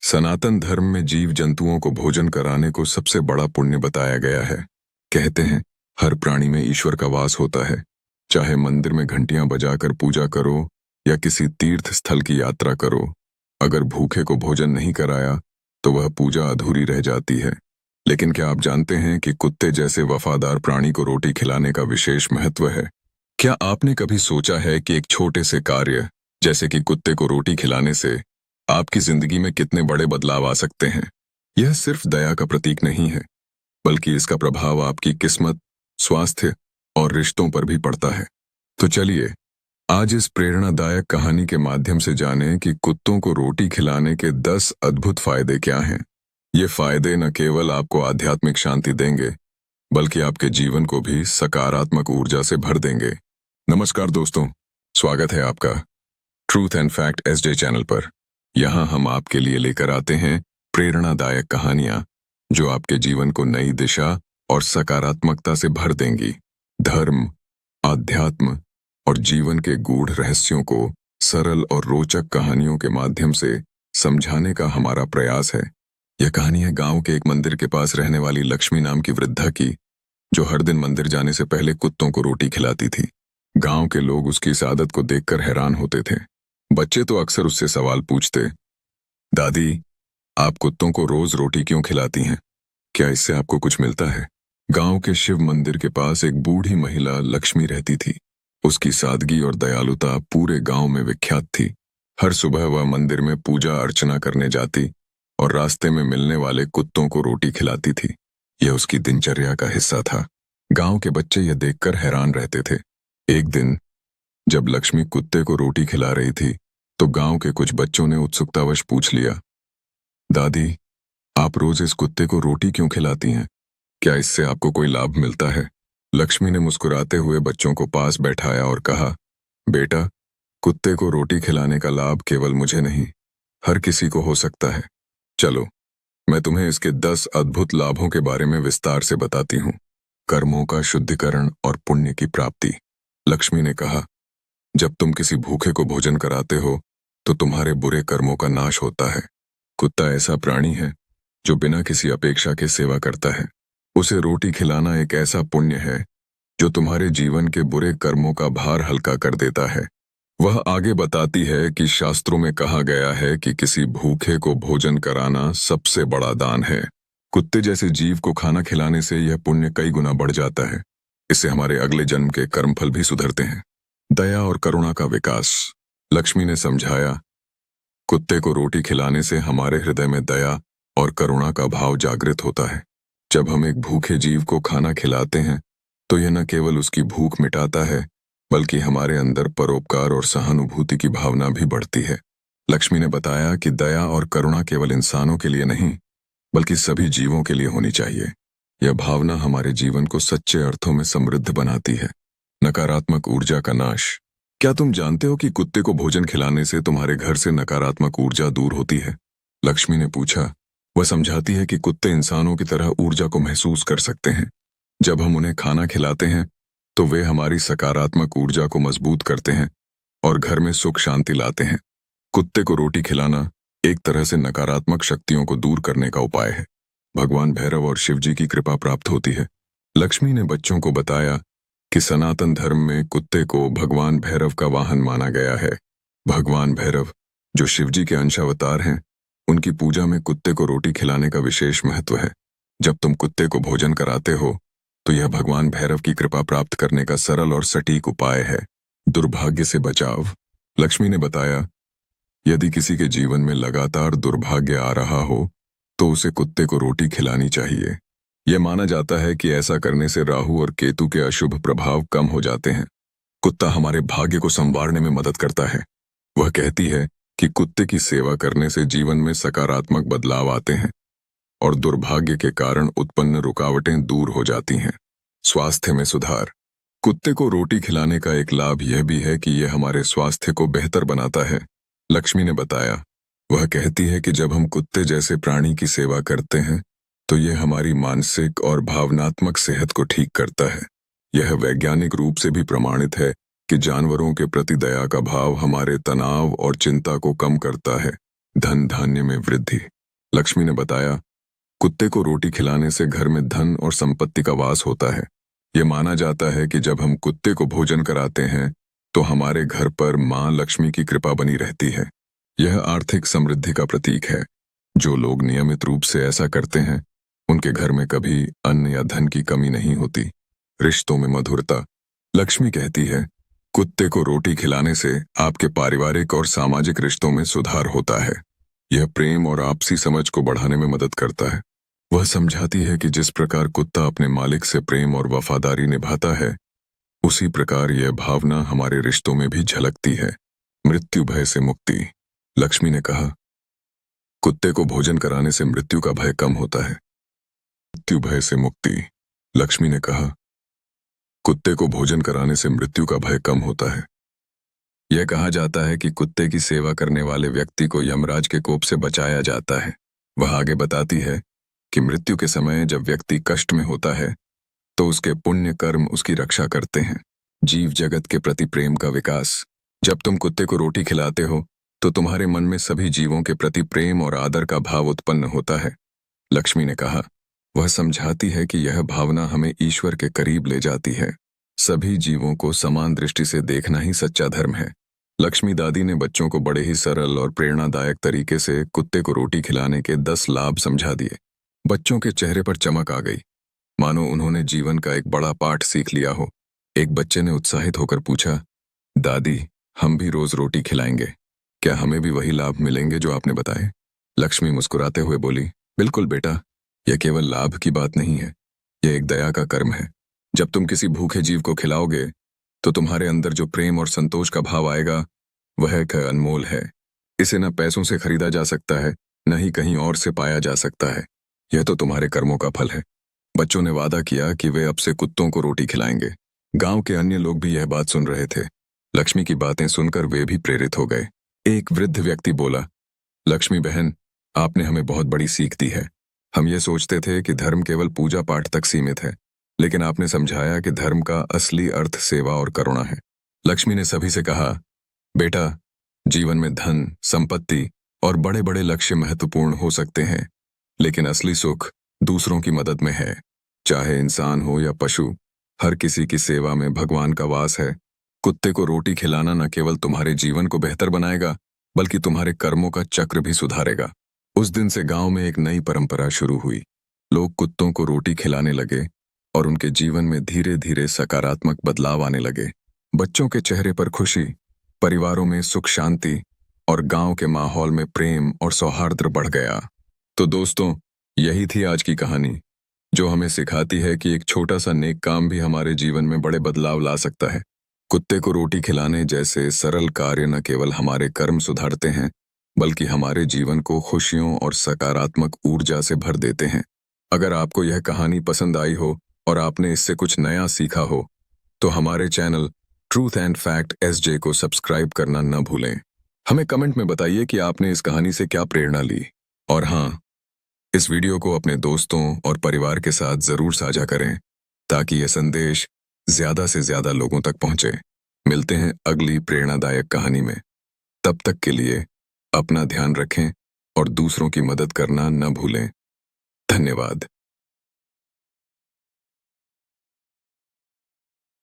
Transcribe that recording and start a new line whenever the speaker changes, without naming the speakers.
सनातन धर्म में जीव जंतुओं को भोजन कराने को सबसे बड़ा पुण्य बताया गया है। कहते हैं हर प्राणी में ईश्वर का वास होता है। चाहे मंदिर में घंटियां बजाकर पूजा करो या किसी तीर्थ स्थल की यात्रा करो, अगर भूखे को भोजन नहीं कराया तो वह पूजा अधूरी रह जाती है। लेकिन क्या आप जानते हैं कि कुत्ते जैसे वफादार प्राणी को रोटी खिलाने का विशेष महत्व है? क्या आपने कभी सोचा है कि एक छोटे से कार्य जैसे कि कुत्ते को रोटी खिलाने से आपकी जिंदगी में कितने बड़े बदलाव आ सकते हैं? यह सिर्फ दया का प्रतीक नहीं है, बल्कि इसका प्रभाव आपकी किस्मत, स्वास्थ्य और रिश्तों पर भी पड़ता है। तो चलिए आज इस प्रेरणादायक कहानी के माध्यम से जानें कि कुत्तों को रोटी खिलाने के 10 अद्भुत फायदे क्या हैं। ये फायदे न केवल आपको आध्यात्मिक शांति देंगे, बल्कि आपके जीवन को भी सकारात्मक ऊर्जा से भर देंगे। नमस्कार दोस्तों, स्वागत है आपका truth and fact SJ channel पर। यहाँ हम आपके लिए लेकर आते हैं प्रेरणादायक कहानियां जो आपके जीवन को नई दिशा और सकारात्मकता से भर देंगी। धर्म, आध्यात्म और जीवन के गूढ़ रहस्यों को सरल और रोचक कहानियों के माध्यम से समझाने का हमारा प्रयास है। यह कहानी है गांव के एक मंदिर के पास रहने वाली लक्ष्मी नाम की वृद्धा की, जो हर दिन मंदिर जाने से पहले कुत्तों को रोटी खिलाती थी। गांव के लोग उसकी इस आदत को देखकर हैरान होते थे। बच्चे तो अक्सर उससे सवाल पूछते, दादी, आप कुत्तों को रोज रोटी क्यों खिलाती हैं? क्या इससे आपको कुछ मिलता है? गांव के शिव मंदिर के पास एक बूढ़ी महिला लक्ष्मी रहती थी। उसकी सादगी और दयालुता पूरे गांव में विख्यात थी। हर सुबह वह मंदिर में पूजा अर्चना करने जाती और रास्ते में मिलने वाले कुत्तों को रोटी खिलाती थी। यह उसकी दिनचर्या का हिस्सा था। गांव के बच्चे यह देखकर हैरान रहते थे। एक दिन जब लक्ष्मी कुत्ते को रोटी खिला रही थी, तो गांव के कुछ बच्चों ने उत्सुकतावश पूछ लिया, दादी, आप रोज इस कुत्ते को रोटी क्यों खिलाती हैं? क्या इससे आपको कोई लाभ मिलता है? लक्ष्मी ने मुस्कुराते हुए बच्चों को पास बैठाया और कहा, बेटा, कुत्ते को रोटी खिलाने का लाभ केवल मुझे नहीं, हर किसी को हो सकता है। चलो, मैं तुम्हें इसके 10 अद्भुत लाभों के बारे में विस्तार से बताती हूँ। कर्मों का शुद्धिकरण और पुण्य की प्राप्ति। लक्ष्मी ने कहा, जब तुम किसी भूखे को भोजन कराते हो तो तुम्हारे बुरे कर्मों का नाश होता है। कुत्ता ऐसा प्राणी है जो बिना किसी अपेक्षा के सेवा करता है। उसे रोटी खिलाना एक ऐसा पुण्य है जो तुम्हारे जीवन के बुरे कर्मों का भार हल्का कर देता है। वह आगे बताती है कि शास्त्रों में कहा गया है कि किसी भूखे को भोजन कराना सबसे बड़ा दान है। कुत्ते जैसे जीव को खाना खिलाने से यह पुण्य कई गुना बढ़ जाता है। इससे हमारे अगले जन्म के कर्मफल भी सुधरते हैं। दया और करुणा का विकास। लक्ष्मी ने समझाया, कुत्ते को रोटी खिलाने से हमारे हृदय में दया और करुणा का भाव जागृत होता है। जब हम एक भूखे जीव को खाना खिलाते हैं तो यह न केवल उसकी भूख मिटाता है, बल्कि हमारे अंदर परोपकार और सहानुभूति की भावना भी बढ़ती है। लक्ष्मी ने बताया कि दया और करुणा केवल इंसानों के लिए नहीं, बल्कि सभी जीवों के लिए होनी चाहिए। यह भावना हमारे जीवन को सच्चे अर्थों में समृद्ध बनाती है। नकारात्मक ऊर्जा का नाश। क्या तुम जानते हो कि कुत्ते को भोजन खिलाने से तुम्हारे घर से नकारात्मक ऊर्जा दूर होती है? लक्ष्मी ने पूछा। वह समझाती है कि कुत्ते इंसानों की तरह ऊर्जा को महसूस कर सकते हैं। जब हम उन्हें खाना खिलाते हैं तो वे हमारी सकारात्मक ऊर्जा को मजबूत करते हैं और घर में सुख शांति लाते हैं। कुत्ते को रोटी खिलाना एक तरह से नकारात्मक शक्तियों को दूर करने का उपाय है। भगवान भैरव और शिव जी की कृपा प्राप्त होती है। लक्ष्मी ने बच्चों को बताया कि सनातन धर्म में कुत्ते को भगवान भैरव का वाहन माना गया है। भगवान भैरव, जो शिव जी के अंशावतार हैं, उनकी पूजा में कुत्ते को रोटी खिलाने का विशेष महत्व है। जब तुम कुत्ते को भोजन कराते हो तो यह भगवान भैरव की कृपा प्राप्त करने का सरल और सटीक उपाय है। दुर्भाग्य से बचाव। लक्ष्मी ने बताया, यदि किसी के जीवन में लगातार दुर्भाग्य आ रहा हो तो उसे कुत्ते को रोटी खिलानी चाहिए। यह माना जाता है कि ऐसा करने से राहु और केतु के अशुभ प्रभाव कम हो जाते हैं। कुत्ता हमारे भाग्य को संवारने में मदद करता है। वह कहती है कि कुत्ते की सेवा करने से जीवन में सकारात्मक बदलाव आते हैं और दुर्भाग्य के कारण उत्पन्न रुकावटें दूर हो जाती हैं। स्वास्थ्य में सुधार। कुत्ते को रोटी खिलाने का एक लाभ यह भी है कि यह हमारे स्वास्थ्य को बेहतर बनाता है। लक्ष्मी ने बताया, वह कहती है कि जब हम कुत्ते जैसे प्राणी की सेवा करते हैं तो यह हमारी मानसिक और भावनात्मक सेहत को ठीक करता है। यह वैज्ञानिक रूप से भी प्रमाणित है कि जानवरों के प्रति दया का भाव हमारे तनाव और चिंता को कम करता है। धन धान्य में वृद्धि। लक्ष्मी ने बताया, कुत्ते को रोटी खिलाने से घर में धन और संपत्ति का वास होता है। यह माना जाता है कि जब हम कुत्ते को भोजन कराते हैं तो हमारे घर पर मां लक्ष्मी की कृपा बनी रहती है। यह आर्थिक समृद्धि का प्रतीक है। जो लोग नियमित रूप से ऐसा करते हैं उनके घर में कभी अन्न या धन की कमी नहीं होती। रिश्तों में मधुरता। लक्ष्मी कहती है, कुत्ते को रोटी खिलाने से आपके पारिवारिक और सामाजिक रिश्तों में सुधार होता है। यह प्रेम और आपसी समझ को बढ़ाने में मदद करता है। वह समझाती है कि जिस प्रकार कुत्ता अपने मालिक से प्रेम और वफादारी निभाता है, उसी प्रकार यह भावना हमारे रिश्तों में भी झलकती है। मृत्यु भय से मुक्ति। लक्ष्मी ने कहा, कुत्ते को भोजन कराने से मृत्यु का भय कम होता है। मृत्यु भय से मुक्ति। लक्ष्मी ने कहा, कुत्ते को भोजन कराने से मृत्यु का भय कम होता है। यह कहा जाता है कि कुत्ते की सेवा करने वाले व्यक्ति को यमराज के कोप से बचाया जाता है। वह आगे बताती है कि मृत्यु के समय जब व्यक्ति कष्ट में होता है तो उसके पुण्य कर्म उसकी रक्षा करते हैं। जीव जगत के प्रति प्रेम का विकास। जब तुम कुत्ते को रोटी खिलाते हो तो तुम्हारे मन में सभी जीवों के प्रति प्रेम और आदर का भाव उत्पन्न होता है। लक्ष्मी ने कहा, वह समझाती है कि यह भावना हमें ईश्वर के करीब ले जाती है। सभी जीवों को समान दृष्टि से देखना ही सच्चा धर्म है। लक्ष्मी दादी ने बच्चों को बड़े ही सरल और प्रेरणादायक तरीके से कुत्ते को रोटी खिलाने के 10 लाभ समझा दिए। बच्चों के चेहरे पर चमक आ गई, मानो उन्होंने जीवन का एक बड़ा पाठ सीख लिया हो। एक बच्चे ने उत्साहित होकर पूछा, दादी, हम भी रोज रोटी खिलाएंगे, क्या हमें भी वही लाभ मिलेंगे जो आपने बताए? लक्ष्मी मुस्कुराते हुए बोली, बिल्कुल बेटा, यह केवल लाभ की बात नहीं है, यह एक दया का कर्म है। जब तुम किसी भूखे जीव को खिलाओगे तो तुम्हारे अंदर जो प्रेम और संतोष का भाव आएगा वह एक अनमोल है। इसे न पैसों से खरीदा जा सकता है, न ही कहीं और से पाया जा सकता है। यह तो तुम्हारे कर्मों का फल है। बच्चों ने वादा किया कि वे अब से कुत्तों को रोटी खिलाएंगे। गांव के अन्य लोग भी यह बात सुन रहे थे। लक्ष्मी की बातें सुनकर वे भी प्रेरित हो गए। एक वृद्ध व्यक्ति बोला, लक्ष्मी बहन, आपने हमें बहुत बड़ी सीख दी है। हम ये सोचते थे कि धर्म केवल पूजा पाठ तक सीमित है, लेकिन आपने समझाया कि धर्म का असली अर्थ सेवा और करुणा है। लक्ष्मी ने सभी से कहा, बेटा, जीवन में धन, संपत्ति और बड़े बड़े लक्ष्य महत्वपूर्ण हो सकते हैं, लेकिन असली सुख दूसरों की मदद में है। चाहे इंसान हो या पशु, हर किसी की सेवा में भगवान का वास है। कुत्ते को रोटी खिलाना न केवल तुम्हारे जीवन को बेहतर बनाएगा, बल्कि तुम्हारे कर्मों का चक्र भी सुधारेगा। उस दिन से गांव में एक नई परंपरा शुरू हुई। लोग कुत्तों को रोटी खिलाने लगे और उनके जीवन में धीरे धीरे सकारात्मक बदलाव आने लगे। बच्चों के चेहरे पर खुशी, परिवारों में सुख शांति और गांव के माहौल में प्रेम और सौहार्द बढ़ गया। तो दोस्तों, यही थी आज की कहानी, जो हमें सिखाती है कि एक छोटा सा नेक काम भी हमारे जीवन में बड़े बदलाव ला सकता है। कुत्ते को रोटी खिलाने जैसे सरल कार्य न केवल हमारे कर्म सुधारते हैं, बल्कि हमारे जीवन को खुशियों और सकारात्मक ऊर्जा से भर देते हैं। अगर आपको यह कहानी पसंद आई हो और आपने इससे कुछ नया सीखा हो, तो हमारे channel truth and fact SJ को सब्सक्राइब करना न भूलें। हमें कमेंट में बताइए कि आपने इस कहानी से क्या प्रेरणा ली। और हाँ, इस वीडियो को अपने दोस्तों और परिवार के साथ जरूर साझा करें, ताकि यह संदेश ज्यादा से ज्यादा लोगों तक पहुंचे। मिलते हैं अगली प्रेरणादायक कहानी में। तब तक के लिए अपना ध्यान रखें और दूसरों की मदद करना न भूलें। धन्यवाद।